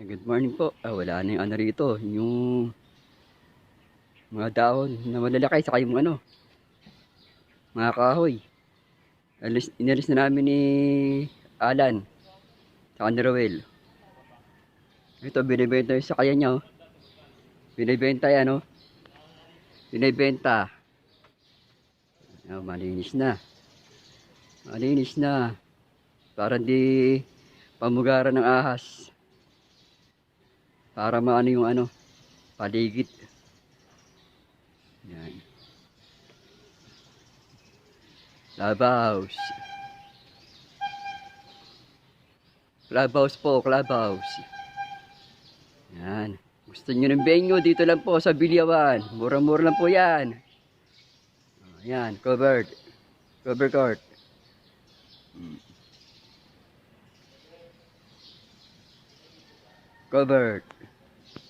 Good morning po. Wala na yung ano rito, yung mga dahon na malalaki saka yung ano, mga kahoy. Inalis na namin ni Alan saka ni Roel. Ito, binibenta yung sakyan niya. Oh. Binibenta yan, oh. Binibenta. Malinis na. Malinis na. Para di pamugaran ng ahas. Para maano yung ano, paligid. Yan. Clubhouse. Clubhouse po, clubhouse. Yan. Gusto nyo ng venue, dito lang po sa Bilyawan. Mura-mura lang po yan. Yan, covered. Cover court. Covered.